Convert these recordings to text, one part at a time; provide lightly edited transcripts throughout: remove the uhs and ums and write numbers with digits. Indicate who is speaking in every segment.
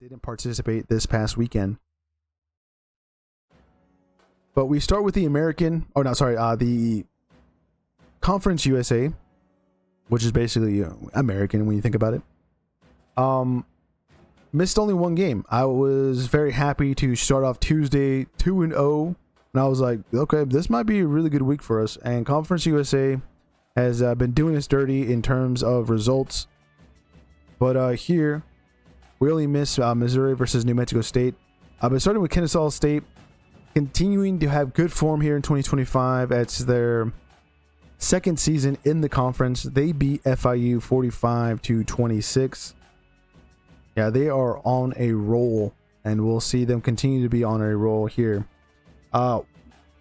Speaker 1: didn't participate this past weekend. But we start with the the Conference USA, which is basically American when you think about it. Missed only one game. I was very happy to start off Tuesday 2-0, and I was like, okay, this might be a really good week for us. And Conference USA has been doing us dirty in terms of results. But here, we only missed Missouri versus New Mexico State. But starting with Kennesaw State, continuing to have good form here in 2025. It's their second season in the conference. They beat FIU 45-26. Yeah, they are on a roll, and we'll see them continue to be on a roll here.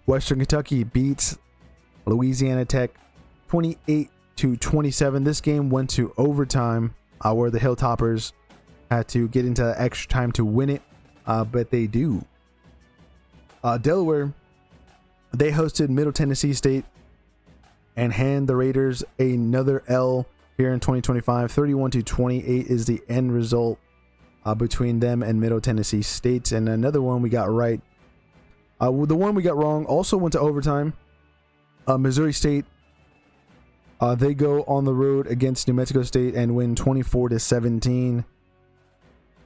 Speaker 1: Western Kentucky beats Louisiana Tech 28-27. This game went to overtime, where the Hilltoppers had to get into extra time to win it, but they do. Delaware, they hosted Middle Tennessee State and hand the Raiders another L here in 2025. 31-28 is the end result between them and Middle Tennessee State. And another one we got right. The one we got wrong also went to overtime. Missouri State, they go on the road against New Mexico State and win 24-17.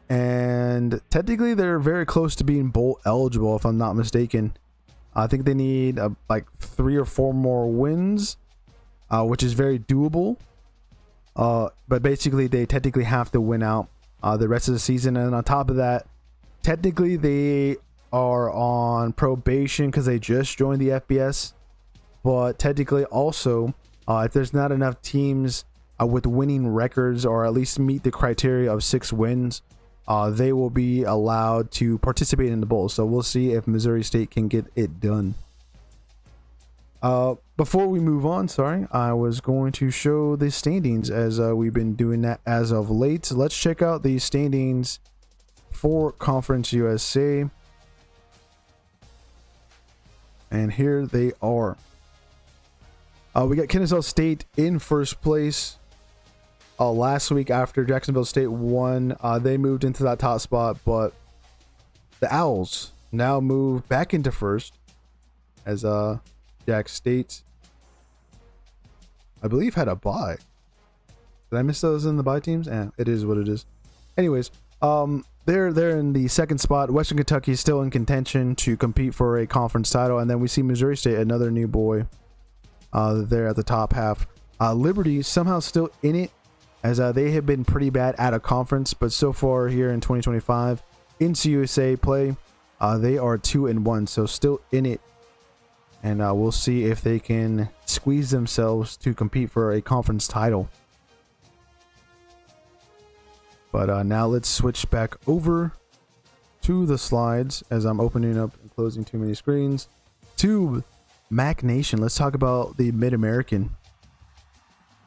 Speaker 1: And technically, they're very close to being bowl eligible, if I'm not mistaken. I think they need like 3 or 4 more wins, which is very doable. But basically, they technically have to win out the rest of the season. And on top of that, technically, they are on probation because they just joined the FBS. But technically, also, if there's not enough teams with winning records or at least meet the criteria of 6 wins, they will be allowed to participate in the bowl. So we'll see if Missouri State can get it done. Before we move on, I was going to show the standings as we've been doing that as of late. So let's check out the standings for Conference USA. And here they are. We got Kennesaw State in first place. Last week after Jacksonville State won, they moved into that top spot, but the Owls now move back into first as Jack State, I believe, had a bye. Did I miss those in the bye teams? It is what it is. Anyways, they're in the second spot. Western Kentucky is still in contention to compete for a conference title, and then we see Missouri State, another new boy, there at the top half. Liberty somehow still in it, as they have been pretty bad at a conference, but so far here in 2025 in CUSA play, they are 2-1, so still in it, and we'll see if they can squeeze themselves to compete for a conference title. But now let's switch back over to the slides as I'm opening up and closing too many screens to MAC Nation. Let's talk about the Mid-American.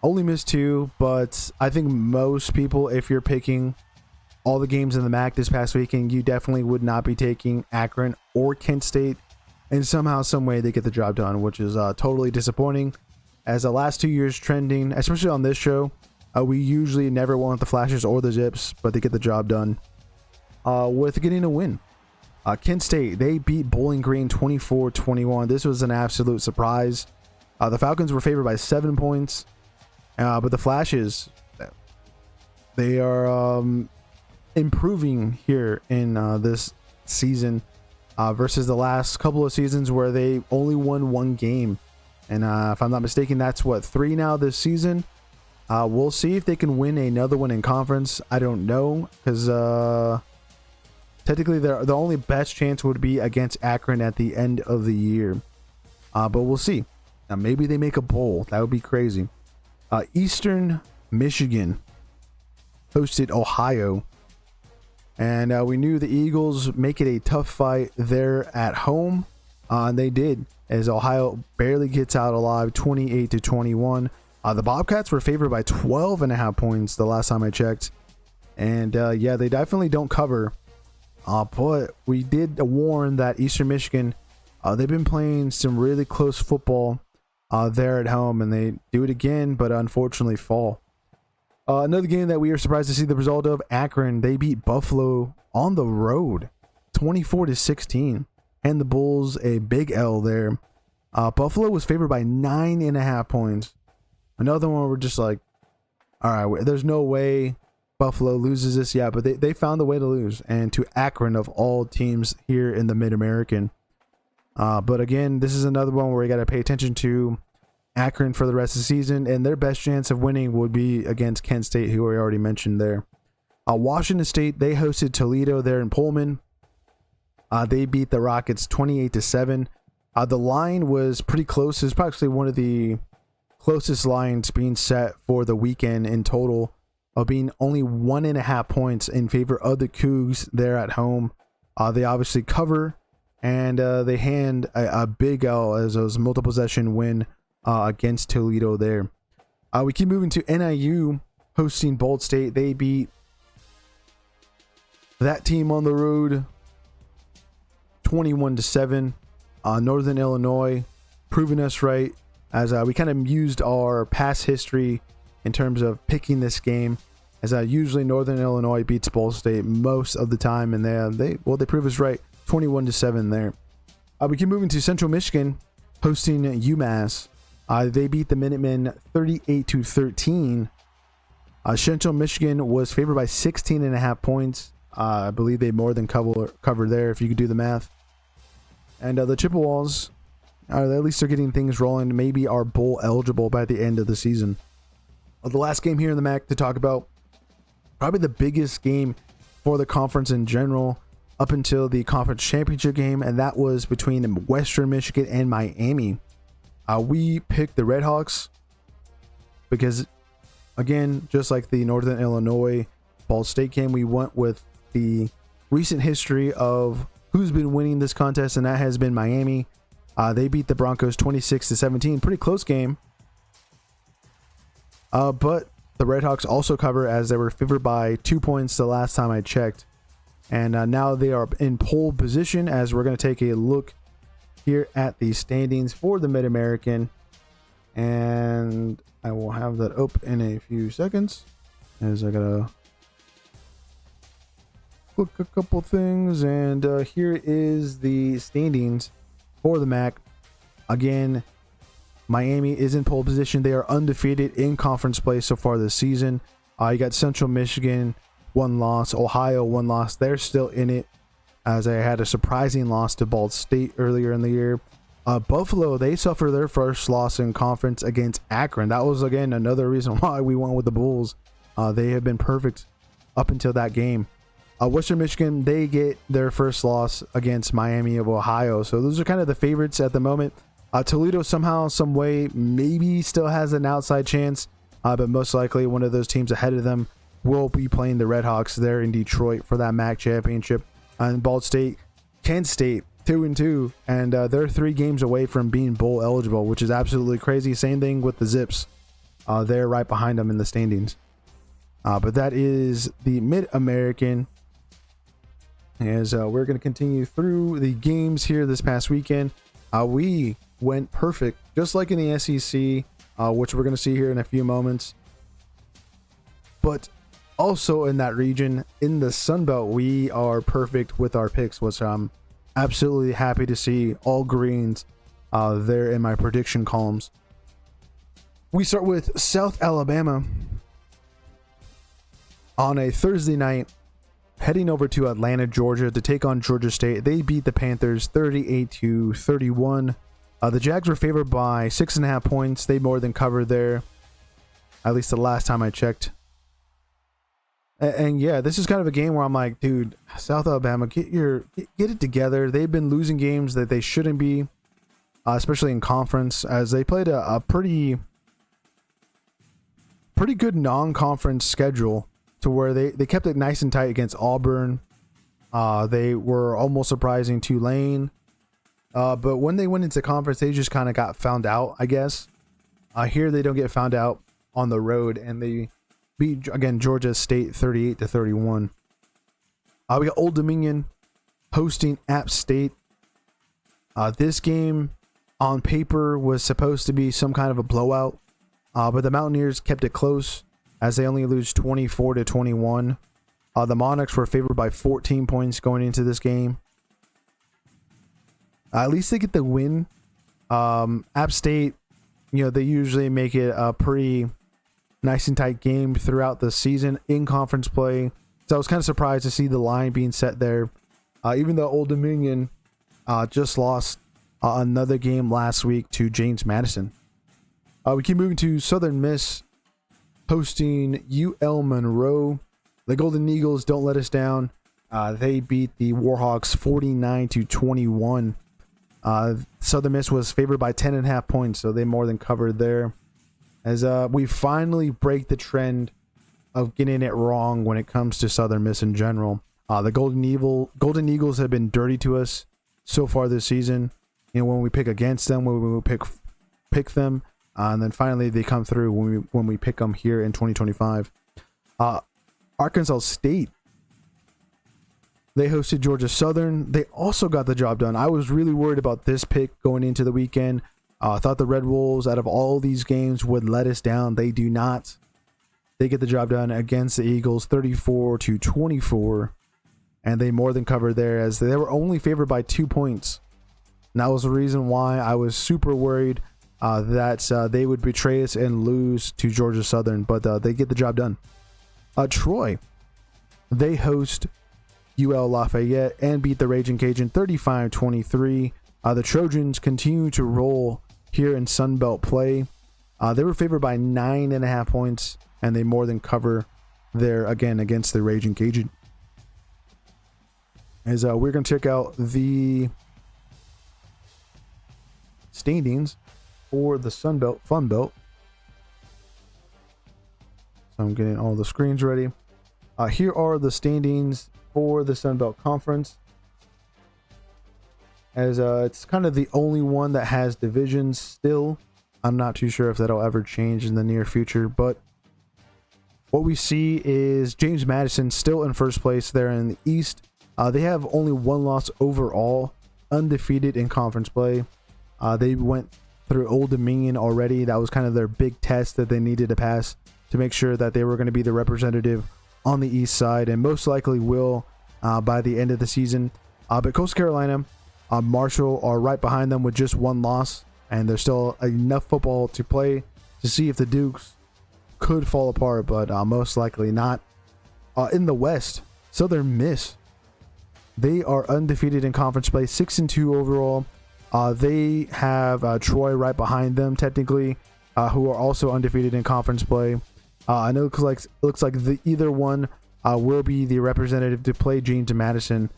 Speaker 1: Only missed 2, but I think most people, if you're picking all the games in the MAC this past weekend, you definitely would not be taking Akron or Kent State, and somehow, some way, they get the job done, which is totally disappointing. As the last 2 years trending, especially on this show, we usually never want the Flashes or the Zips, but they get the job done with getting a win. Kent State, they beat Bowling Green 24-21. This was an absolute surprise. The Falcons were favored by 7 points. But the Flashes, they are improving here in this season versus the last couple of seasons where they only won 1 game. And if I'm not mistaken, that's 3 now this season. We'll see if they can win another one in conference. I don't know, because technically the only best chance would be against Akron at the end of the year. But we'll see. Now, maybe they make a bowl. That would be crazy. Eastern Michigan hosted Ohio, and we knew the Eagles make it a tough fight there at home, and they did, as Ohio barely gets out alive, 28-21. The Bobcats were favored by 12.5 points the last time I checked, and yeah, they definitely don't cover, but we did warn that Eastern Michigan, they've been playing some really close football there at home, and they do it again, but unfortunately fall. Another game that we are surprised to see the result of, Akron, they beat Buffalo on the road 24-16, and the Bulls a big L there. Buffalo was favored by 9.5 points. Another one we're just like, all right, there's no way Buffalo loses this yet, but they found the way to lose, and to Akron of all teams here in the Mid-American. But again, this is another one where you got to pay attention to Akron for the rest of the season, and their best chance of winning would be against Kent State, who I already mentioned there. Washington State, they hosted Toledo there in Pullman. They beat the Rockets 28-7. The line was pretty close. It's probably one of the closest lines being set for the weekend in total, of being only 1.5 points in favor of the Cougs there at home. They obviously cover, and they hand a big L as a multiple possession win against Toledo there. We keep moving to NIU hosting Bald State. They beat that team on the road 21-7. Northern Illinois proving us right, as we kind of used our past history in terms of picking this game, as usually Northern Illinois beats Ball State most of the time, and they prove us right, 21-7 there. We keep moving to Central Michigan hosting UMass. They beat the Minutemen 38-13. Central Michigan was favored by 16.5 points. I believe they more than cover there, if you could do the math. And the Chippewas, at least they're getting things rolling, maybe are bowl eligible by the end of the season. The last game here in the MAC to talk about, probably the biggest game for the conference in general up until the conference championship game, and that was between Western Michigan and Miami. We picked the Redhawks because, again, just like the Northern Illinois Ball State game, we went with the recent history of who's been winning this contest, and that has been Miami. They beat the Broncos 26-17. Pretty close game. But the Redhawks also cover, as they were favored by 2 points the last time I checked. And now they are in pole position, as we're going to take a look here at the standings for the Mid-American. And I will have that up in a few seconds, as I got to look a couple things. And here is the standings for the MAC. Again, Miami is in pole position. They are undefeated in conference play so far this season. You got Central Michigan, 1 loss. Ohio, 1 loss. They're still in it, as they had a surprising loss to Bald State earlier in the year. Buffalo, they suffered their first loss in conference against Akron. That was, again, another reason why we went with the Bulls. They have been perfect up until that game. Western Michigan, they get their first loss against Miami of Ohio. So those are kind of the favorites at the moment. Toledo somehow, some way, maybe still has an outside chance, but most likely one of those teams ahead of them will be playing the Redhawks there in Detroit for that MAC championship. And Bald State, Kent State, 2-2, and they're 3 games away from being bowl eligible, which is absolutely crazy. Same thing with the Zips. They're right behind them in the standings. But that is the Mid-American. As we're going to continue through the games here this past weekend. We went perfect, just like in the SEC, which we're going to see here in a few moments. But also in that region, in the Sunbelt, we are perfect with our picks, which I'm absolutely happy to see. All greens there in my prediction columns. We start with South Alabama on a Thursday night, heading over to Atlanta, Georgia to take on Georgia State. They beat the Panthers 38-31. The Jags were favored by 6.5 points. They more than covered there, at least the last time I checked. And yeah, this is kind of a game where I'm like, dude, South Alabama, get it together. They've been losing games that they shouldn't be, especially in conference, as they played a pretty good non-conference schedule, to where they kept it nice and tight against Auburn. They were almost surprising Tulane. But when they went into conference, they just kind of got found out, I guess. Here they don't get found out on the road, and they beat, again, Georgia State 38-31. We got Old Dominion hosting App State. This game on paper was supposed to be some kind of a blowout, but the Mountaineers kept it close, as they only lose 24-21. The Monarchs were favored by 14 points going into this game. At least they get the win. App State, they usually make it a pretty nice and tight game throughout the season in conference play. So I was kind of surprised to see the line being set there. Even though Old Dominion just lost another game last week to James Madison. We keep moving to Southern Miss hosting UL Monroe. The Golden Eagles don't let us down. They beat the Warhawks 49-21. Southern Miss was favored by 10.5 points, so they more than covered there. As we finally break the trend of getting it wrong when it comes to Southern Miss in general. The Golden Eagles have been dirty to us so far this season. When we pick against them, when we pick them, and then finally they come through when we pick them here in 2025. Arkansas State, they hosted Georgia Southern. They also got the job done. I was really worried about this pick going into the weekend. I thought the Red Wolves, out of all these games, would let us down. They do not. They get the job done against the Eagles, 34-24, and they more than covered there, as they were only favored by 2 points. And that was the reason why I was super worried that they would betray us and lose to Georgia Southern, but they get the job done. Troy, they host UL Lafayette and beat the Raging Cajun 35-23. The Trojans continue to roll here in Sunbelt play. They were favored by 9.5 points, and they more than cover there again against the Raging Cajun. As we're going to check out the standings for the Sunbelt Fun Belt. So I'm getting all the screens ready. Here are the standings for the Sunbelt Conference. As it's kind of the only one that has divisions still. I'm not too sure if that'll ever change in the near future, but what we see is James Madison still in first place there in the East. They have only one loss overall, undefeated in conference play. They went through Old Dominion already. That was kind of their big test that they needed to pass to make sure that they were going to be the representative on the East side, and most likely will by the end of the season. But Coastal Carolina, Marshall are right behind them with just one loss, and there's still enough football to play to see if the Dukes could fall apart, but most likely not. In the West, Southern Miss, they are undefeated in conference play, 6-2 overall. They have Troy right behind them, technically, who are also undefeated in conference play. I know it looks like either one will be the representative to play James Madison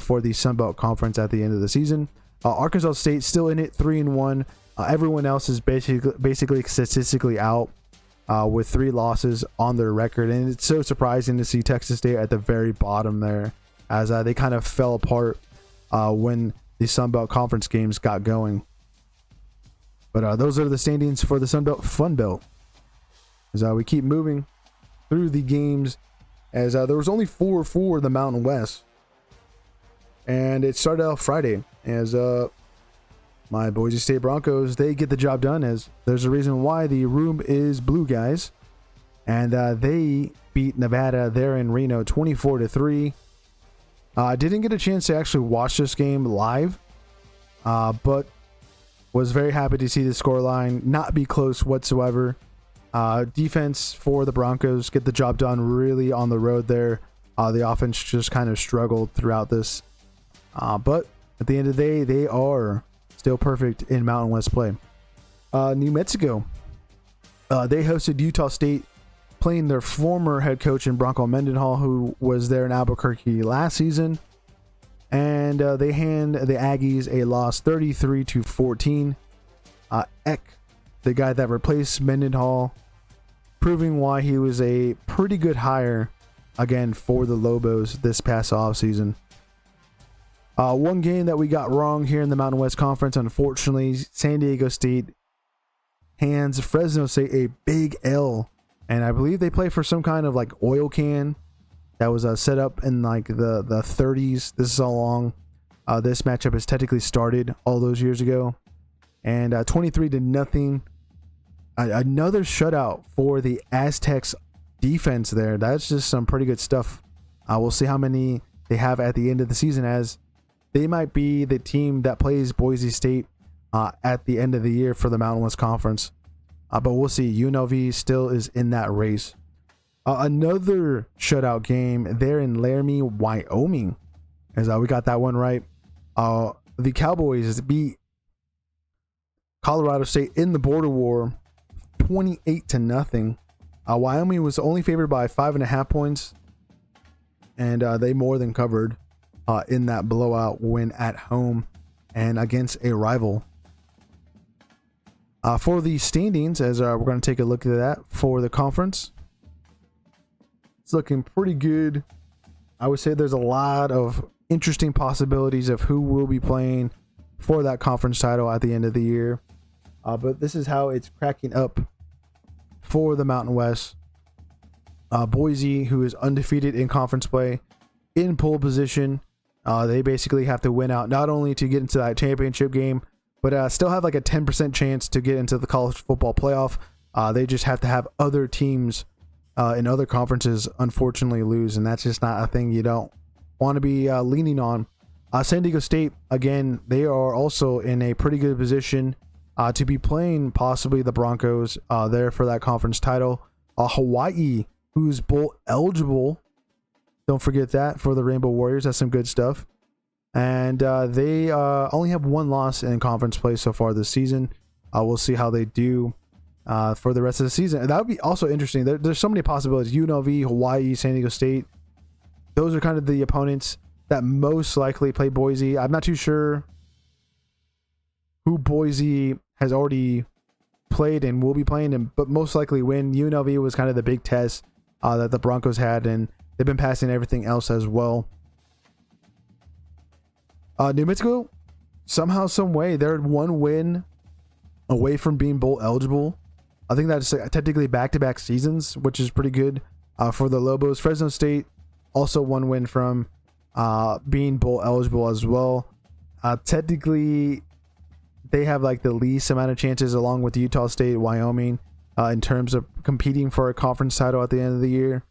Speaker 1: for the Sunbelt Conference at the end of the season. Arkansas State still in it, 3-1. Everyone else is basically statistically out with 3 losses on their record, and it's so surprising to see Texas State at the very bottom there, as they kind of fell apart when the Sunbelt Conference games got going. But those are the standings for the Sunbelt Fun Belt. As we keep moving through the games, as there was only 4 for the Mountain West, and it started out Friday as my Boise State Broncos, they get the job done, as there's a reason why the room is blue, guys, and they beat Nevada there in Reno 24-3. I didn't get a chance to actually watch this game live, but was very happy to see the scoreline not be close whatsoever. Defense for the Broncos get the job done really on the road there. The offense just kind of struggled throughout this. But at the end of the day, they are still perfect in Mountain West play. New Mexico, they hosted Utah State, playing their former head coach in Bronco Mendenhall, who was there in Albuquerque last season. And they hand the Aggies a loss 33-14. Eck, the guy that replaced Mendenhall, proving why he was a pretty good hire again for the Lobos this past offseason. One game that we got wrong here in the Mountain West Conference, unfortunately, San Diego State hands Fresno State a big L, and I believe they play for some kind of like oil can that was set up in like the 30s. This is how long this matchup has technically started all those years ago. And 23-0, another shutout for the Aztecs defense there. That's just some pretty good stuff. We'll see how many they have at the end of the season, as they might be the team that plays Boise State at the end of the year for the Mountain West Conference. But we'll see. UNLV still is in that race. Another shutout game there in Laramie, Wyoming, as we got that one right. The Cowboys beat Colorado State in the Border War 28-0. Wyoming was only favored by 5.5 points, and they more than covered in that blowout win at home and against a rival. For the standings, as we're going to take a look at that for the conference, it's looking pretty good. I would say there's a lot of interesting possibilities of who will be playing for that conference title at the end of the year. But this is how it's cracking up for the Mountain West. Boise, who is undefeated in conference play, in pole position. They basically have to win out not only to get into that championship game, but still have like a 10% chance to get into the college football playoff. They just have to have other teams in other conferences unfortunately lose, and that's just not a thing you don't want to be leaning on. San Diego State, again, they are also in a pretty good position to be playing possibly the Broncos there for that conference title. Hawaii, who's bowl eligible, don't forget that, for the Rainbow Warriors. That's some good stuff. And they only have one loss in conference play so far this season. We'll see how they do for the rest of the season. And that would be also interesting. There's so many possibilities. UNLV, Hawaii, San Diego State. Those are kind of the opponents that most likely play Boise. I'm not too sure who Boise has already played and will be playing, but most likely win. UNLV was kind of the big test that the Broncos had, and they've been passing everything else as well. New Mexico, somehow, some way, they're one win away from being bowl eligible. I think that's technically back-to-back seasons, which is pretty good for the Lobos. Fresno State, also one win from being bowl eligible as well. Technically, they have like the least amount of chances, along with Utah State, Wyoming, in terms of competing for a conference title at the end of the year.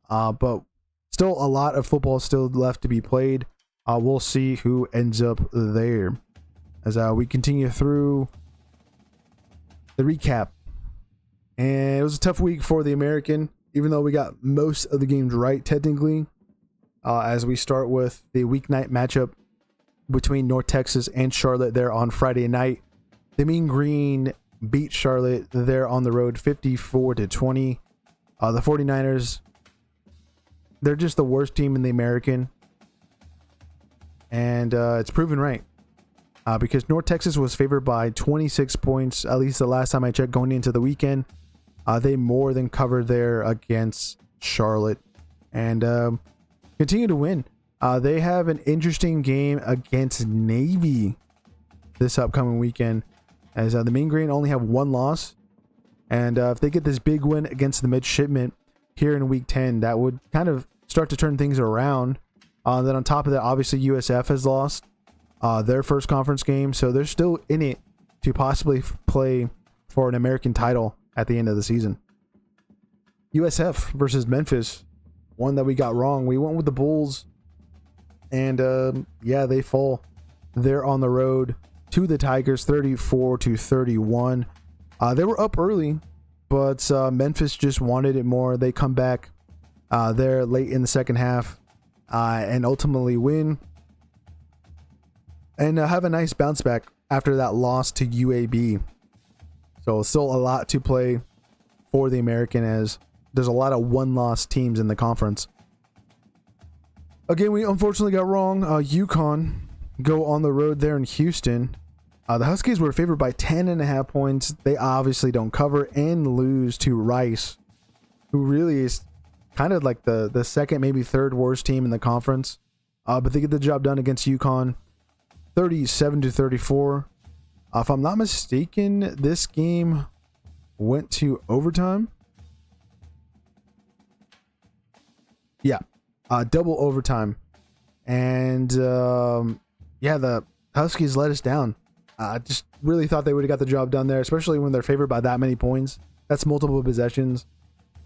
Speaker 1: But still, a lot of football still left to be played. We'll see who ends up there as we continue through the recap. And it was a tough week for the American, even though we got most of the games right technically. As we start with the weeknight matchup between North Texas and Charlotte there on Friday night. The Mean Green beat Charlotte there on the road 54-20. The 49ers, they're just the worst team in the American. And it's proven right. Because North Texas was favored by 26 points, at least the last time I checked going into the weekend. They more than covered there against Charlotte. And continue to win. They have an interesting game against Navy this upcoming weekend, as the Mean Green only have one loss. And if they get this big win against the Midshipmen here in week 10, that would kind of start to turn things around. Then on top of that, obviously USF has lost their first conference game, so they're still in it to possibly play for an American title at the end of the season. USF versus Memphis, one that we got wrong. We went with the Bulls, and yeah, they fall. They're on the road to the Tigers 34-31. They were up early, but Memphis just wanted it more. They come back there late in the second half and ultimately win and have a nice bounce back after that loss to UAB. So still a lot to play for the American, as there's a lot of one-loss teams in the conference. Again, we unfortunately got wrong. UConn go on the road there in Houston. The Huskies were favored by 10.5 points. They obviously don't cover and lose to Rice, who really is kind of like the second, maybe third worst team in the conference. But they get the job done against UConn 37-34. If I'm not mistaken, this game went to overtime. Yeah, double overtime. And yeah, the Huskies let us down. I just really thought they would have got the job done there, especially when they're favored by that many points. That's multiple possessions.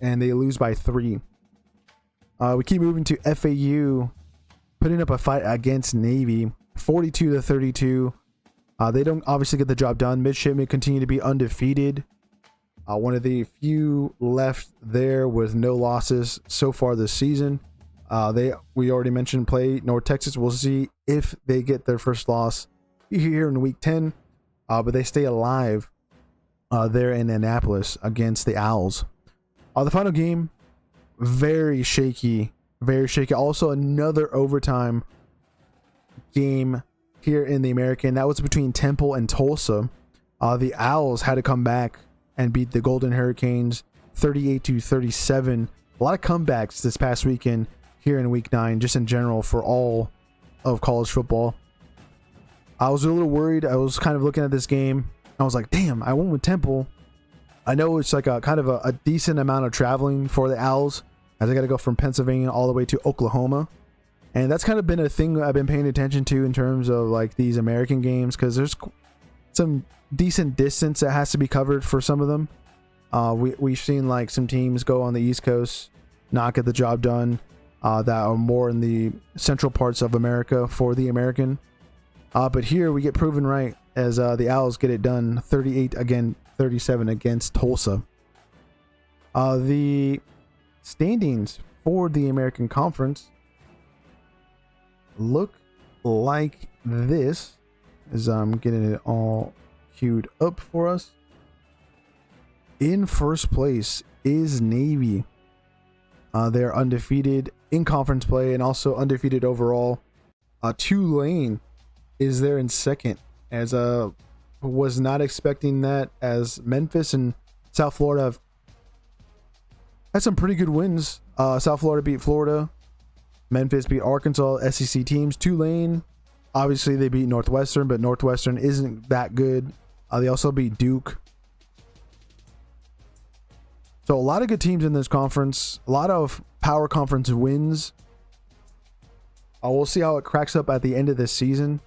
Speaker 1: and they lose by 3. We keep moving to FAU, putting up a fight against Navy, 42-32. They don't obviously get the job done. Midshipmen continue to be undefeated. One of the few left there with no losses so far this season. We already mentioned play North Texas. We'll see if they get their first loss here in week 10. But they stay alive there in Annapolis against the Owls. The final game, very shaky, very shaky. Also another overtime game here in the American. That was between Temple and Tulsa. The Owls had to come back and beat the Golden Hurricanes 38-37. A lot of comebacks this past weekend here in week 9, just in general for all of college football. I was a little worried. I was kind of looking at this game. I was like, damn, I went with Temple. I know it's like a kind of a decent amount of traveling for the Owls, as I got to go from Pennsylvania all the way to Oklahoma. And that's kind of been a thing I've been paying attention to in terms of like these American games, because there's some decent distance that has to be covered for some of them. We've seen like some teams go on the East Coast, not get the job done, that are more in the central parts of America for the American. But here we get proven right as the Owls get it done 38-37 against Tulsa. The standings for the American Conference look like this, as I'm getting it all queued up for us. In first place is Navy. They're undefeated in conference play and also undefeated overall. Tulane is there in second, as was not expecting that, as Memphis and South Florida have had some pretty good wins. South Florida beat Florida. Memphis beat Arkansas, SEC teams. Tulane, obviously they beat Northwestern, but Northwestern isn't that good. They also beat Duke. So a lot of good teams in this conference. A lot of power conference wins. We'll see how it cracks up at the end of this season.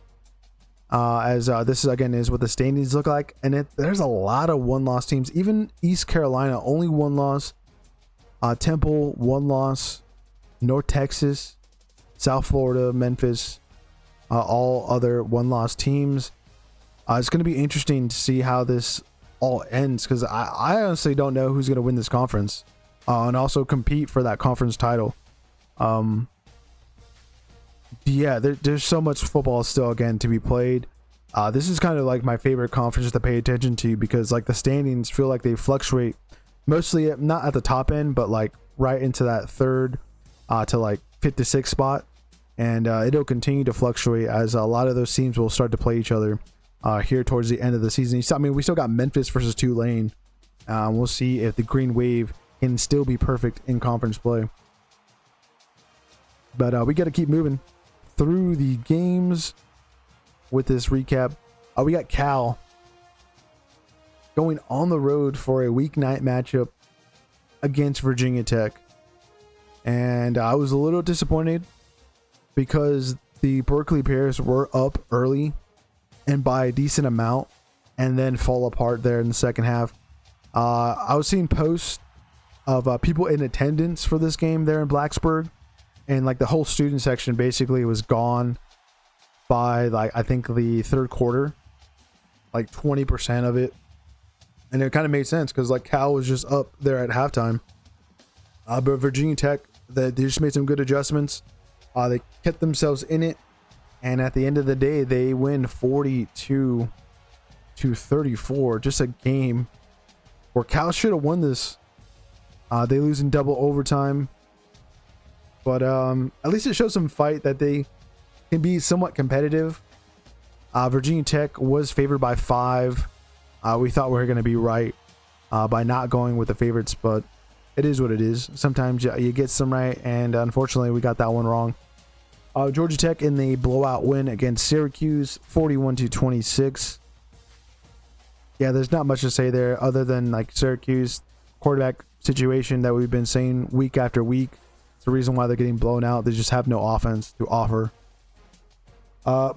Speaker 1: As this is, again, is what the standings look like. And there's a lot of one-loss teams. Even East Carolina, only one loss. Temple, one loss. North Texas, South Florida, Memphis, all other one-loss teams. It's going to be interesting to see how this all ends, because I honestly don't know who's going to win this conference and also compete for that conference title. Yeah, there's so much football still, again, to be played. This is kind of like my favorite conference to pay attention to, because like the standings feel like they fluctuate mostly not at the top end, but like right into that third to like 5th to 6th spot, and it'll continue to fluctuate as a lot of those teams will start to play each other here towards the end of the season. I mean, we still got Memphis versus Tulane. We'll see if the Green Wave can still be perfect in conference play, but we got to keep moving through the games with this recap. We got Cal going on the road for a weeknight matchup against Virginia Tech. And I was a little disappointed because the Berkeley Bears were up early and by a decent amount, and then fall apart there in the second half. I was seeing posts of people in attendance for this game there in Blacksburg, and like the whole student section basically was gone by like I think the third quarter, like 20% of it. And it kind of made sense because like Cal was just up there at halftime. But Virginia Tech, they just made some good adjustments. They kept themselves in it, and at the end of the day, they win 42-34. Just a game where Cal should have won this. They lose in double overtime, but at least it shows some fight that they can be somewhat competitive. Virginia Tech was favored by 5. We thought we were going to be right by not going with the favorites, but it is what it is. Sometimes you get some right, and unfortunately we got that one wrong. Georgia Tech in the blowout win against Syracuse, 41-26. Yeah, there's not much to say there other than like Syracuse quarterback situation that we've been saying week after week. It's the reason why they're getting blown out. They just have no offense to offer. A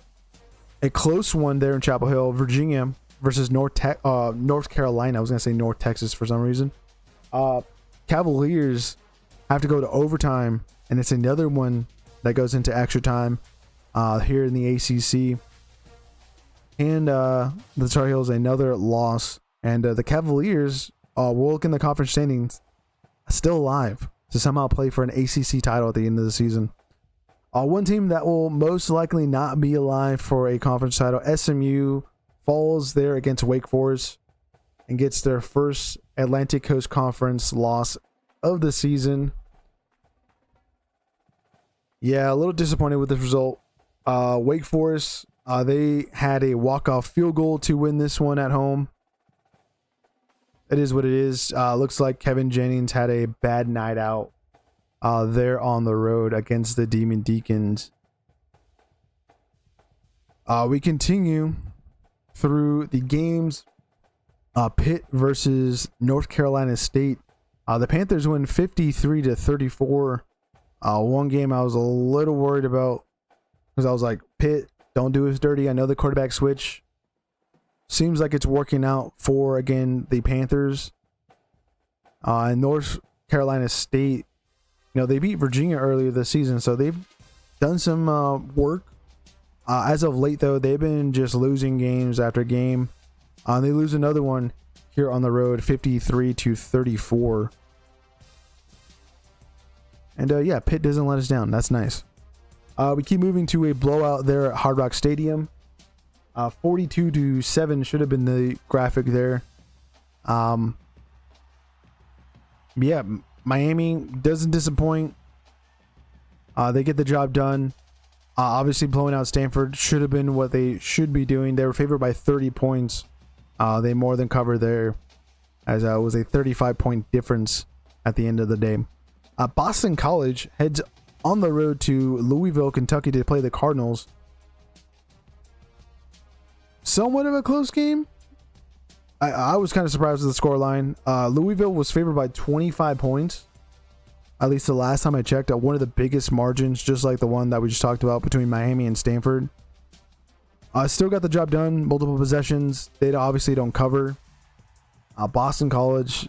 Speaker 1: close one there in Chapel Hill, Virginia versus North Carolina. I was going to say North Texas for some reason. Cavaliers have to go to overtime, and it's another one that goes into extra time here in the ACC. And the Tar Heels, another loss. And the Cavaliers, we'll look in the conference standings, still alive to somehow play for an ACC title at the end of the season. One team that will most likely not be alive for a conference title, SMU, falls there against Wake Forest and gets their first Atlantic Coast Conference loss of the season. Yeah, a little disappointed with this result. Wake Forest, they had a walk-off field goal to win this one at home. It is what it is. Looks like Kevin Jennings had a bad night out there on the road against the Demon Deacons. We continue through the games. Pitt versus North Carolina State. The Panthers win 53-34. One game I was a little worried about because I was like, Pitt, don't do us dirty. I know the quarterback switch seems like it's working out for, again, the Panthers. And North Carolina State, they beat Virginia earlier this season, so they've done some work. As of late, though, they've been just losing games after game. They lose another one here on the road, 53-34. And yeah, Pitt doesn't let us down. That's nice. We keep moving to a blowout there at Hard Rock Stadium. 42-7 should have been the graphic there. Yeah, Miami doesn't disappoint. They get the job done. Obviously, blowing out Stanford should have been what they should be doing. They were favored by 30 points. They more than covered there, as it was a 35-point difference at the end of the day. Boston College heads on the road to Louisville, Kentucky to play the Cardinals. Somewhat of a close game. I was kind of surprised with the scoreline. Louisville was favored by 25 points. At least the last time I checked, one of the biggest margins, just like the one that we just talked about between Miami and Stanford. Still got the job done. Multiple possessions. They obviously don't cover. Boston College,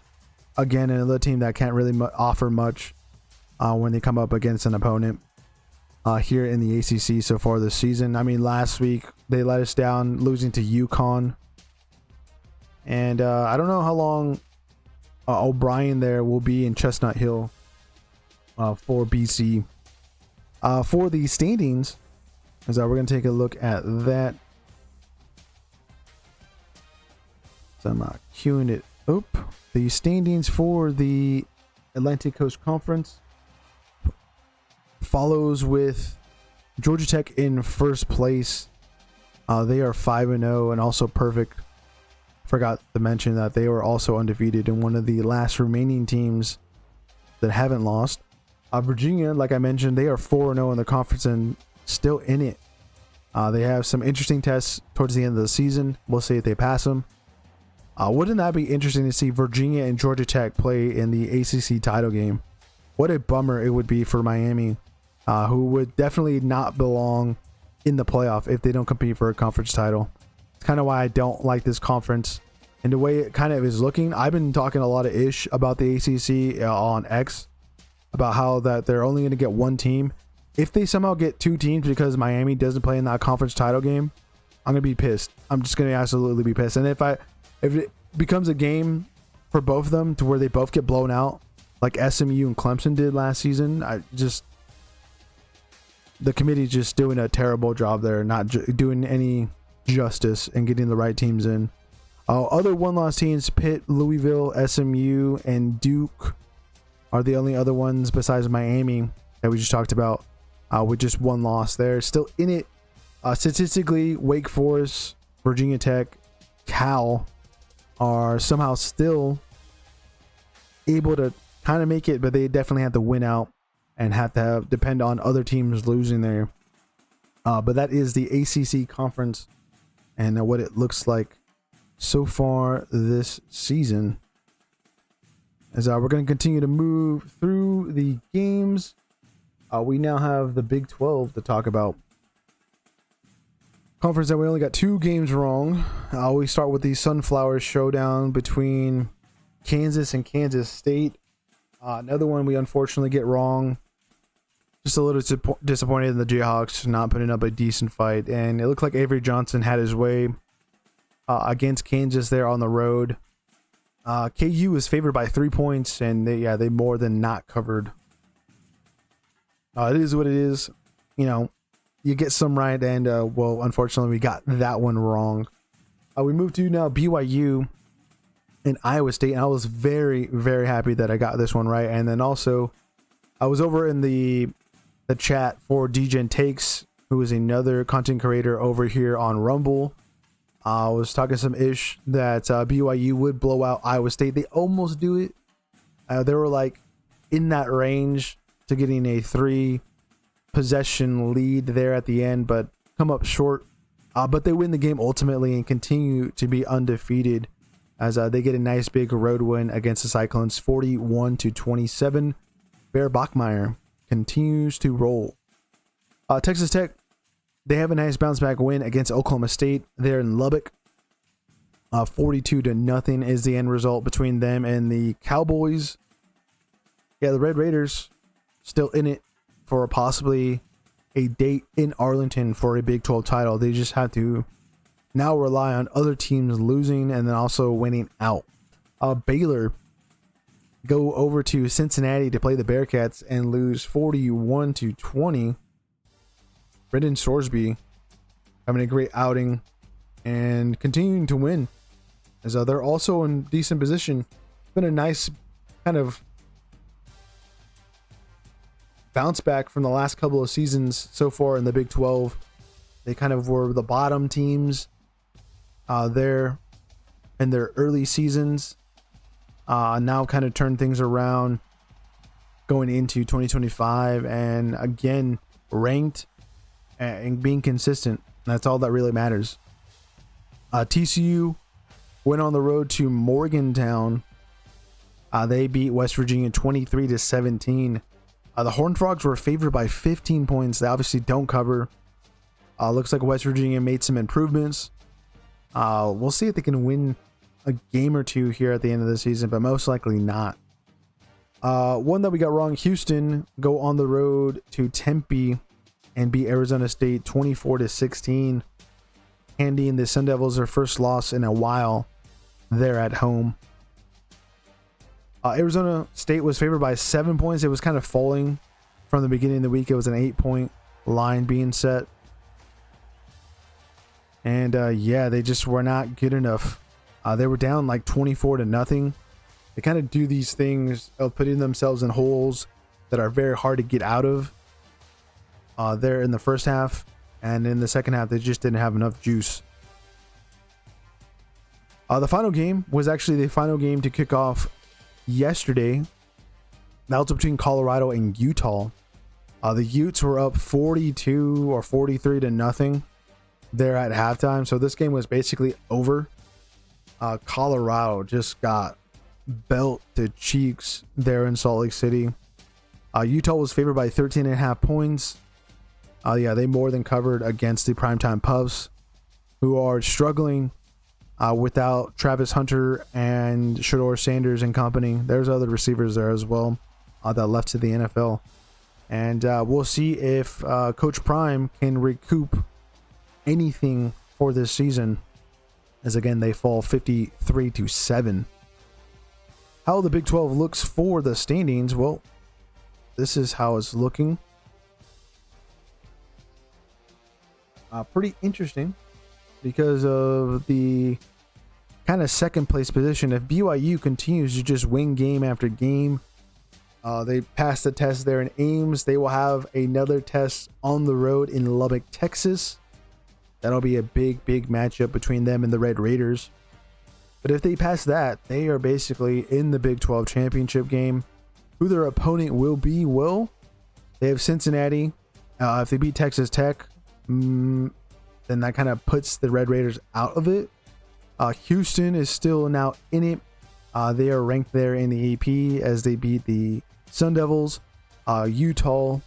Speaker 1: again, another team that can't really offer much when they come up against an opponent here in the ACC so far this season. I mean, last week they let us down, losing to UConn. And I don't know how long O'Brien there will be in Chestnut Hill for BC. For the standings, as we're going to take a look at that. So I'm queuing it up. The standings for the Atlantic Coast Conference follows with Georgia Tech in first place. They are 5-0 and also perfect. Forgot to mention that they were also undefeated and one of the last remaining teams that haven't lost. Virginia, like I mentioned, they are 4-0 in the conference and still in it. They have some interesting tests towards the end of the season. We'll see if they pass them. Wouldn't that be interesting to see Virginia and Georgia Tech play in the ACC title game? What a bummer it would be for Miami, who would definitely not belong in the playoff if they don't compete for a conference title. It's kind of why I don't like this conference and the way it kind of is looking. I've been talking a lot of ish about the ACC on X, about how that they're only going to get one team. If they somehow get two teams because Miami doesn't play in that conference title game, I'm going to be pissed. I'm just going to absolutely be pissed. And if it becomes a game for both of them to where they both get blown out, like SMU and Clemson did last season, the committee's just doing a terrible job there, not doing any justice and getting the right teams in. Other one-loss teams, Pitt, Louisville, SMU, and Duke are the only other ones besides Miami that we just talked about, with just one loss there. Still in it. Statistically, Wake Forest, Virginia Tech, Cal are somehow still able to kind of make it, but they definitely have to win out and have to depend on other teams losing there. But that is the ACC conference and what it looks like so far this season. As we're going to continue to move through the games, we now have the Big 12 to talk about. Conference that we only got 2 games wrong. We start with the Sunflower Showdown between Kansas and Kansas State. Another one we unfortunately get wrong. Just a little disappointed in the Jayhawks not putting up a decent fight, and it looked like Avery Johnson had his way against Kansas there on the road. KU was favored by 3 points, and they more than not covered. It is what it is. You know, you get some right, and well, unfortunately, we got that one wrong. We move to now BYU and Iowa State, and I was very, very happy that I got this one right. And then also, I was over in the chat for DGen Takes, who is another content creator over here on Rumble. I was talking some ish that BYU would blow out Iowa State. They almost do it. They were like in that range to getting a 3 possession lead there at the end, but come up short. But they win the game ultimately and continue to be undefeated as they get a nice big road win against the Cyclones, 41-27. Bear Bachmeier continues to roll. Texas Tech, they have a nice bounce back win against Oklahoma State there in Lubbock. 42-0 is the end result between them and the Cowboys. Yeah, the Red Raiders still in it for possibly a date in Arlington for a Big 12 title. They just have to now rely on other teams losing and then also winning out. Baylor go over to Cincinnati to play the Bearcats and lose 41-20. Brendan Sorsby having a great outing and continuing to win as they're also in decent position. It's been a nice kind of bounce back from the last couple of seasons so far in the Big 12. They kind of were the bottom teams there in their early seasons. Now kind of turn things around going into 2025 and again ranked and being consistent. That's all that really matters. TCU went on the road to Morgantown. They beat West Virginia 23-17. The Horned Frogs were favored by 15 points. They obviously don't cover. Looks like West Virginia made some improvements. We'll see if they can win a game or two here at the end of the season, but most likely not. One that we got wrong, Houston go on the road to Tempe and beat Arizona State 24-16, handing the Sun Devils their first loss in a while there at home. Arizona State was favored by 7 points. It was kind of falling from the beginning of the week. It was an 8-point line being set. And they just were not good enough. They were down like 24-0. They kind of do these things of putting themselves in holes that are very hard to get out of there in the first half. And in the second half, they just didn't have enough juice. The final game was actually the final game to kick off yesterday. That was between Colorado and Utah. The Utes were up 42 or 43-0 there at halftime. So this game was basically over. Colorado just got belt to cheeks there in Salt Lake City. Utah was favored by 13.5 points. They more than covered against the primetime Puffs, who are struggling without Travis Hunter and Shedeur Sanders and company. There's other receivers there as well that left to the NFL. And we'll see if Coach Prime can recoup anything for this season, as again they fall 53-7. How the Big 12 looks for the standings, well, this is how it's looking. Pretty interesting because of the kind of second place position. If BYU continues to just win game after game, they pass the test there in Ames. They will have another test on the road in Lubbock, Texas. That'll be a big matchup between them and the Red Raiders. But if they pass that, they are basically in the Big 12 championship game. Who their opponent will be, well, they have Cincinnati. If they beat Texas Tech, then that kind of puts the Red Raiders out of it. Houston is still now in it. They are ranked there in the AP as they beat the Sun Devils. Utah,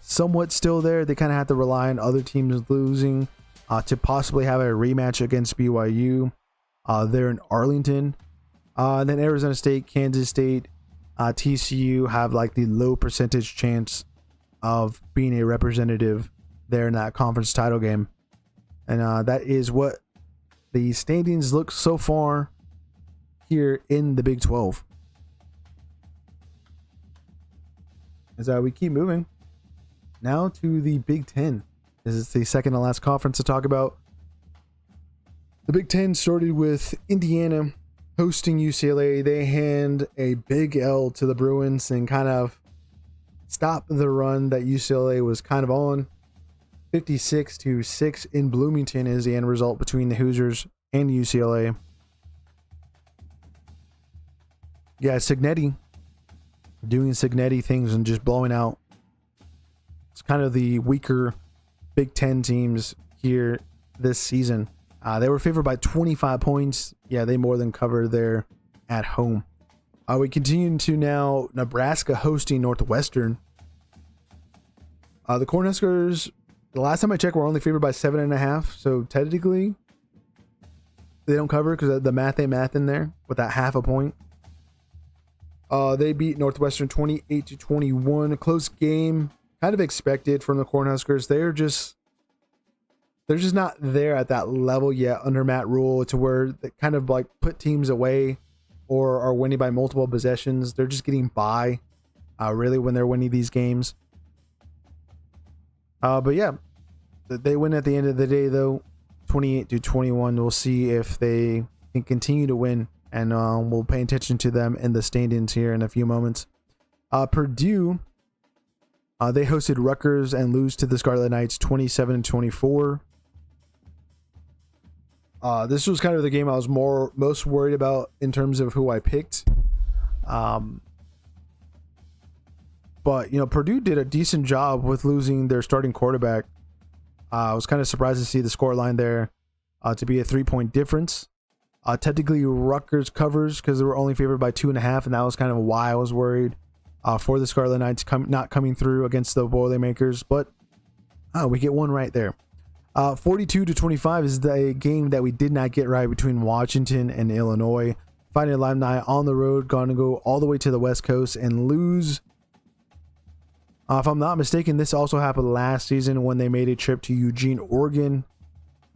Speaker 1: somewhat still there. They kind of have to rely on other teams losing to possibly have a rematch against BYU there in Arlington. And then Arizona State, Kansas State, TCU have like the low percentage chance of being a representative there in that conference title game. And that is what the standings look so far here in the Big 12. As we keep moving now to the Big 10. This is the second to last conference to talk about. The Big 10 started with Indiana hosting UCLA. They hand a big L to the Bruins and kind of stop the run that UCLA was kind of on. 56-6 in Bloomington is the end result between the Hoosiers and UCLA. Yeah, Signetti doing Signetti things and just blowing out. It's kind of the weaker Big 10 teams here this season. They were favored by 25 points. Yeah, they more than covered there at home. We continue to now Nebraska hosting Northwestern. The Cornhuskers, the last time I checked, were only favored by 7.5. So technically, they don't cover because the math in there with that half a point. They beat Northwestern 28-21. A close game, kind of expected from the Cornhuskers. They're just not there at that level yet under Matt Rule to where they kind of like put teams away or are winning by multiple possessions. They're just getting by, really, when they're winning these games. But yeah, they win at the end of the day, though, 28-21. We'll see if they can continue to win, and we'll pay attention to them in the standings here in a few moments. Purdue, they hosted Rutgers and lose to the Scarlet Knights 27-24. This was kind of the game I was most worried about in terms of who I picked. But, Purdue did a decent job with losing their starting quarterback. I was kind of surprised to see the score line there to be a 3-point difference. Technically, Rutgers covers because they were only favored by 2.5, and that was kind of why I was worried for the Scarlet Knights not coming through against the Boilermakers. But we get one right there. 42-25 is the game that we did not get right between Washington and Illinois. Fighting Illini on the road, going to go all the way to the West Coast and lose. If I'm not mistaken, this also happened last season when they made a trip to Eugene, Oregon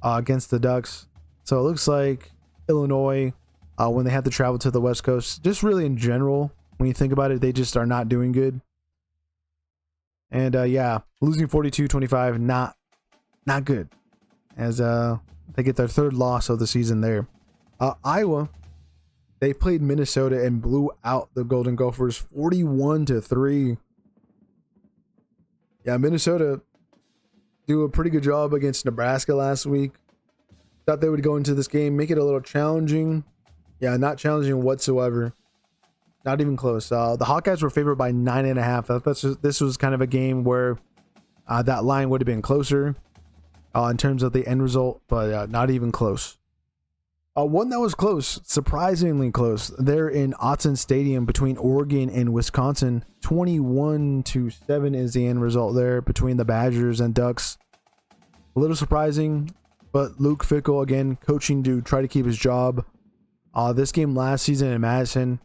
Speaker 1: against the Ducks. So it looks like Illinois, when they have to travel to the West Coast, just really in general, when you think about it, they just are not doing good. And yeah, losing 42-25, not good, as they get their third loss of the season there. Iowa, they played Minnesota and blew out the Golden Gophers 41-3. Yeah, Minnesota do a pretty good job against Nebraska last week. Thought they would go into this game, make it a little challenging. Yeah, not challenging whatsoever. Not even close. The Hawkeyes were favored by 9.5. I thought this was kind of a game where that line would have been closer in terms of the end result, but not even close. One that was close, surprisingly close, there in Autzen Stadium between Oregon and Wisconsin. 21-7 is the end result there between the Badgers and Ducks. A little surprising, but Luke Fickell, again, coaching to try to keep his job. This game last season in Madison,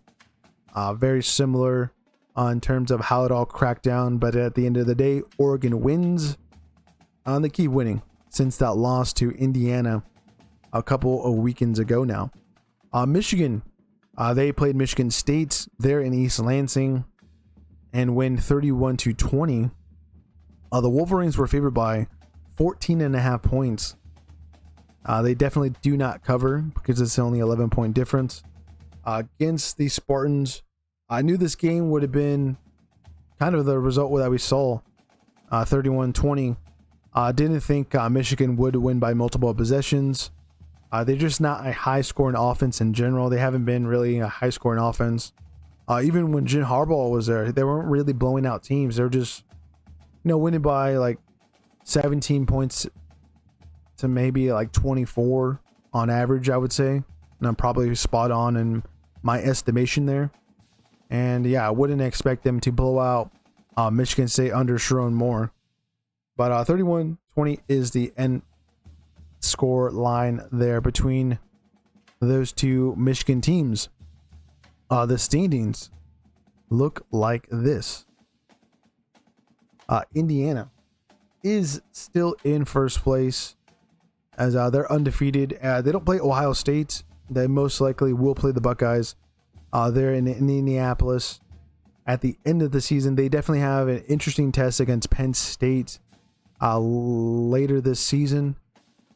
Speaker 1: very similar in terms of how it all cracked down, but at the end of the day, Oregon wins. They keep winning since that loss to Indiana a couple of weekends ago now. Michigan, they played Michigan State there in East Lansing and win 31-20. The Wolverines were favored by 14.5 points. They definitely do not cover because it's only 11-point difference. Against the Spartans, I knew this game would have been kind of the result that we saw, 31-20. Didn't think Michigan would win by multiple possessions. They're just not a high-scoring offense in general. They haven't been really a high-scoring offense. Even when Jim Harbaugh was there, they weren't really blowing out teams. They're just, winning by like 17 points to maybe like 24 on average, I would say. And I'm probably spot on in my estimation there. And yeah, I wouldn't expect them to blow out Michigan State under Sharon Moore. But 31-20 is the end score line there between those two Michigan teams. The standings look like this. Indiana is still in first place as they're undefeated. They don't play Ohio State. They most likely will play the Buckeyes. They're in Indianapolis at the end of the season. They definitely have an interesting test against Penn State later this season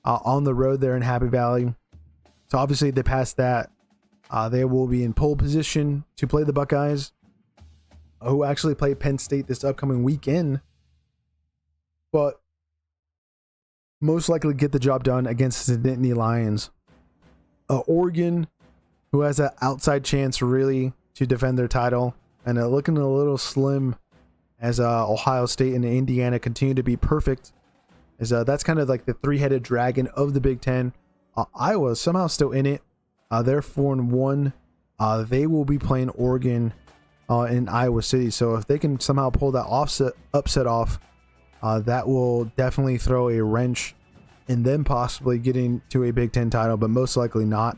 Speaker 1: on the road there in Happy Valley. So obviously if they pass that, they will be in pole position to play the Buckeyes, who actually play Penn State this upcoming weekend, but most likely get the job done against the Nittany Lions. Oregon, who has an outside chance really to defend their title, and looking a little slim as Ohio State and Indiana continue to be perfect. As that's kind of like the three-headed dragon of the Big Ten. Iowa somehow still in it. They're 4-1. They will be playing Oregon in Iowa City. So if they can somehow pull that upset off, that will definitely throw a wrench in them possibly getting to a Big Ten title, but most likely not.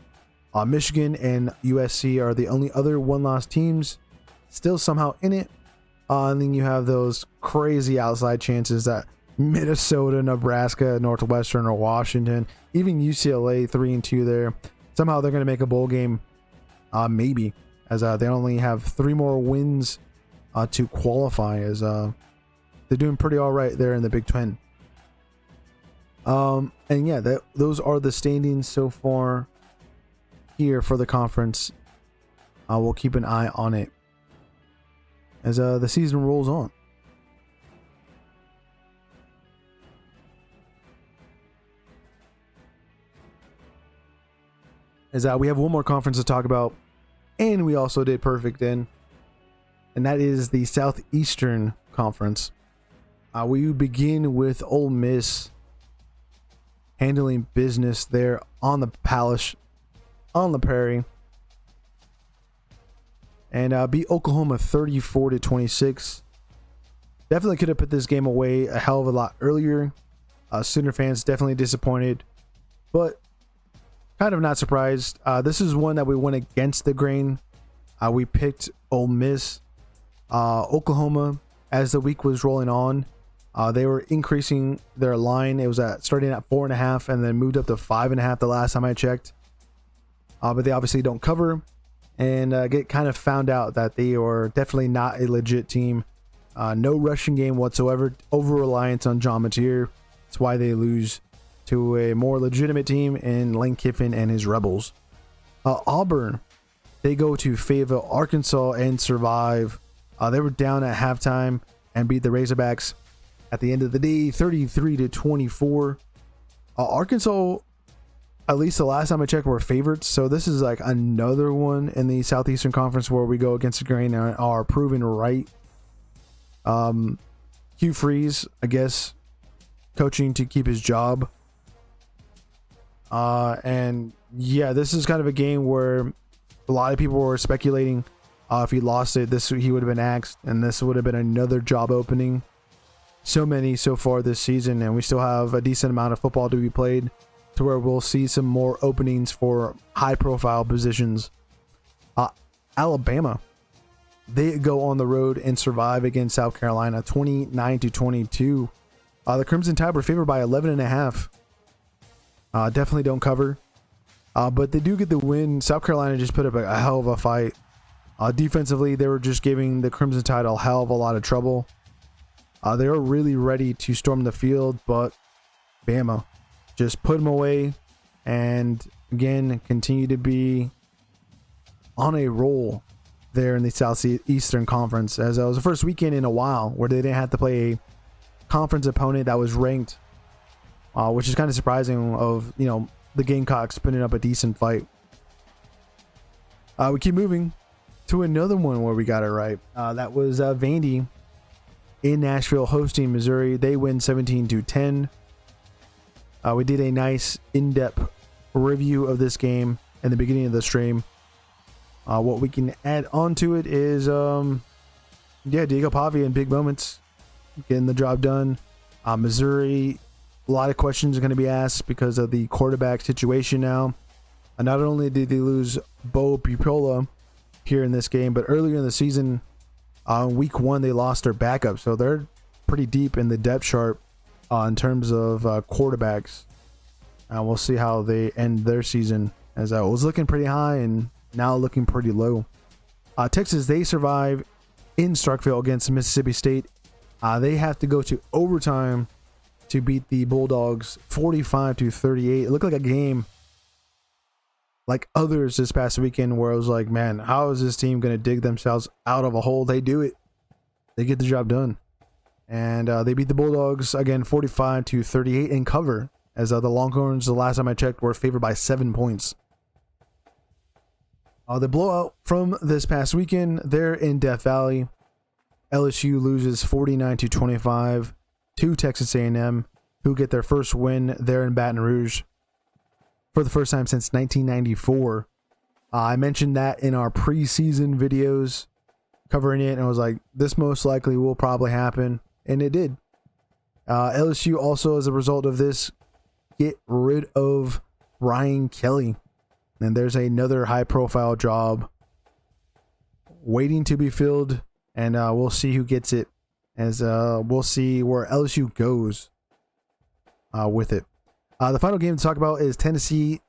Speaker 1: Michigan and USC are the only other one-loss teams still somehow in it. And then you have those crazy outside chances that Minnesota, Nebraska, Northwestern, or Washington, even UCLA 3-2 there. Somehow they're going to make a bowl game, maybe, as they only have 3 more wins to qualify, as they're doing pretty all right there in the Big Ten. And yeah, those are the standings so far here for the conference. We'll keep an eye on it as the season rolls on. As we have one more conference to talk about, and we also did perfect in, and that is the Southeastern Conference. We begin with Ole Miss handling business there on the Palace, on the Prairie, and beat Oklahoma 34-26. Definitely could have put this game away a hell of a lot earlier. Sooner fans definitely disappointed, but kind of not surprised. This is one that we went against the grain. We picked Ole Miss. Oklahoma, as the week was rolling on, they were increasing their line. It was starting at 4.5 and then moved up to 5.5 the last time I checked. But they obviously don't cover and get kind of found out that they are definitely not a legit team. No rushing game whatsoever. Over reliance on John Mateer. That's why they lose to a more legitimate team in Lane Kiffin and his Rebels. Auburn, they go to Fayetteville, Arkansas, and survive. They were down at halftime and beat the Razorbacks at the end of the day, 33-24. Arkansas, at least the last time I checked, were favorites. So this is like another one in the Southeastern Conference where we go against the grain and are proven right. Hugh Freeze, I guess, coaching to keep his job. And yeah, this is kind of a game where a lot of people were speculating if he lost it, he would have been axed, and this would have been another job opening. So many so far this season, and we still have a decent amount of football to be played to where we'll see some more openings for high profile positions. Alabama, they go on the road and survive against South Carolina 29-22. The Crimson Tide were favored by 11.5. Definitely don't cover, but they do get the win. South Carolina just put up a hell of a fight. Defensively, they were just giving the Crimson Tide a hell of a lot of trouble. They were really ready to storm the field, but Bama just put them away and again continue to be on a roll there in the Southeastern Conference, as it was the first weekend in a while where they didn't have to play a conference opponent that was ranked, which is kind of surprising of, the Gamecocks putting up a decent fight. We keep moving to another one where we got it right. That was Vandy in Nashville hosting Missouri. They win 17-10. We did a nice in-depth review of this game in the beginning of the stream. What we can add on to it is, Diego Pavia in big moments, getting the job done. Missouri, a lot of questions are going to be asked because of the quarterback situation now. And not only did they lose Bo Pipola here in this game, but earlier in the season, Week 1, they lost their backup, so they're pretty deep in the depth chart in terms of quarterbacks. We'll see how they end their season, as it was looking pretty high and now looking pretty low. Texas, they survive in Starkville against Mississippi State. They have to go to overtime to beat the Bulldogs 45-38. It looked like a game like others this past weekend where I was like, man, how is this team going to dig themselves out of a hole? They do it. They get the job done. And they beat the Bulldogs again 45-38 in cover, as the Longhorns, the last time I checked, were favored by 7 points. The blowout from this past weekend, they're in Death Valley. LSU loses 49-25 to Texas A&M, who get their first win there in Baton Rouge for the first time since 1994. I mentioned that in our preseason videos covering it, and I was like, this most likely will probably happen, and it did. LSU also, as a result of this, get rid of Brian Kelly, and there's another high-profile job waiting to be filled, and we'll see who gets it, as we'll see where LSU goes with it. The final game to talk about is Tennessee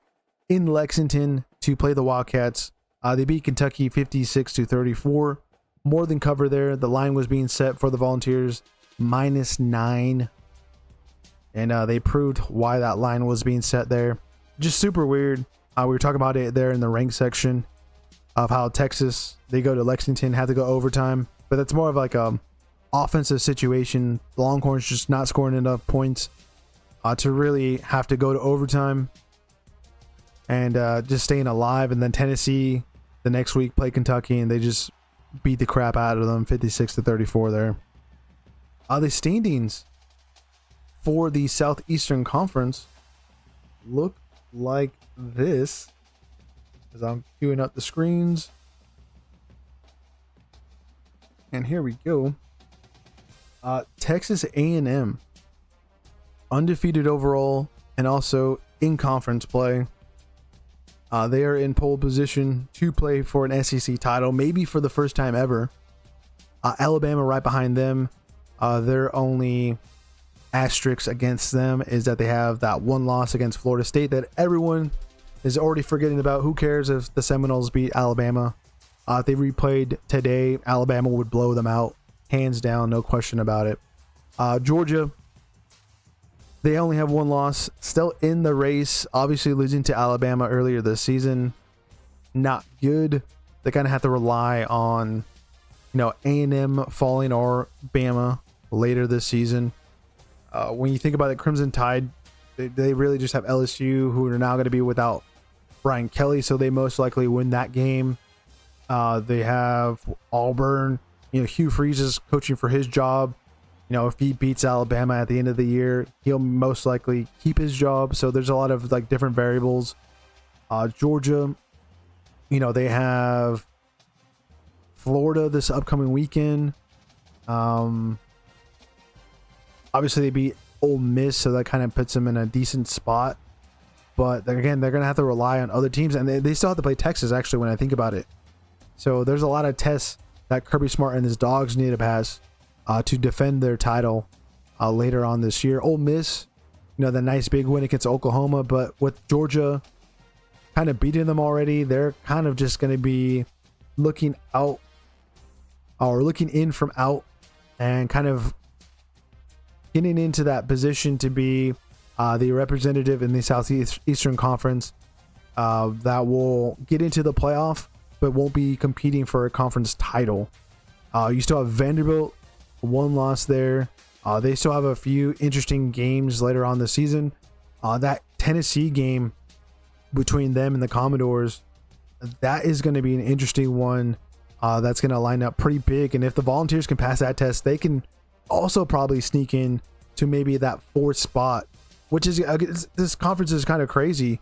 Speaker 1: in Lexington to play the Wildcats. They beat Kentucky 56-34. More than cover there. The line was being set for the Volunteers -9. And they proved why that line was being set there. Just super weird. We were talking about it there in the rank section of how Texas, they go to Lexington, have to go overtime. But that's more of like a offensive situation. The Longhorns just not scoring enough points to really have to go to overtime and just staying alive. And then Tennessee the next week play Kentucky, and they just beat the crap out of them 56-34 there. The standings for the Southeastern Conference look like this, as I'm queuing up the screens. And here we go. Texas A&M, undefeated overall and also in conference play. They are in pole position to play for an SEC title, maybe for the first time ever. Alabama right behind them. Their only asterisk against them is that they have that one loss against Florida State that everyone is already forgetting about. Who cares if the Seminoles beat Alabama? If they replayed today, Alabama would blow them out, hands down, no question about it. Georgia, they only have one loss, still in the race, obviously losing to Alabama earlier this season. Not good. They kind of have to rely on, A&M falling or Bama later this season. When you think about it, Crimson Tide, they really just have LSU, who are now going to be without Brian Kelly, so they most likely win that game. They have Auburn. Hugh Freeze is coaching for his job. If he beats Alabama at the end of the year, he'll most likely keep his job. So there's a lot of different variables. Georgia, they have Florida this upcoming weekend. Obviously they beat Ole Miss, so that kind of puts them in a decent spot. But again, they're going to have to rely on other teams, and they still have to play Texas, actually, when I think about it. So there's a lot of tests that Kirby Smart and his dogs need to pass to defend their title later on this year. Ole Miss, the nice big win against Oklahoma, but with Georgia kind of beating them already, they're kind of just going to be looking out or looking in from out and kind of getting into that position to be the representative in the Southeastern Conference that will get into the playoff but won't be competing for a conference title. You still have Vanderbilt, one loss there. They still have a few interesting games later on the season. That Tennessee game between them and the Commodores, that is going to be an interesting one. That's going to line up pretty big. And if the Volunteers can pass that test, they can also probably sneak in to maybe that fourth spot, which is this conference is kind of crazy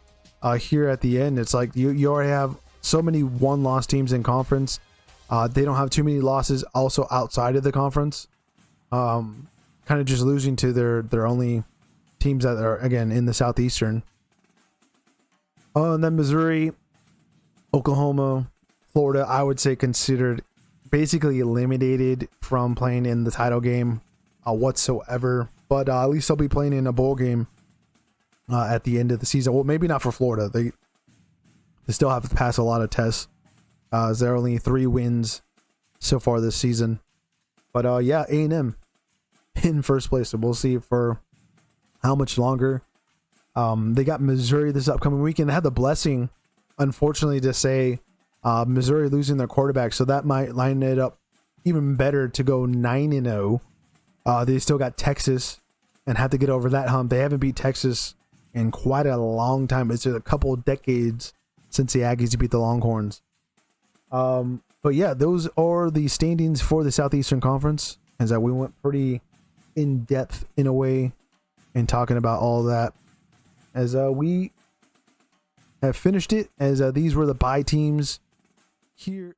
Speaker 1: here at the end. It's like you already have so many one-loss teams in conference. They don't have too many losses also outside of the conference. Kind of just losing to their only teams that are, again, in the Southeastern. And then Missouri, Oklahoma, Florida, I would say considered basically eliminated from playing in the title game whatsoever. But at least they'll be playing in a bowl game at the end of the season. Well, maybe not for Florida. They still have to pass a lot of tests. There are only 3 wins so far this season. But yeah, A&M in first place. So we'll see for how much longer. They got Missouri this upcoming weekend. They had the blessing, unfortunately, to say Missouri losing their quarterback. So that might line it up even better to go 9-0. They still got Texas and have to get over that hump. They haven't beat Texas in quite a long time. It's a couple decades since the Aggies beat the Longhorns. But yeah, those are the standings for the Southeastern Conference. As that we went pretty in depth in a way in talking about all that. As we have finished it, as these were the bye teams here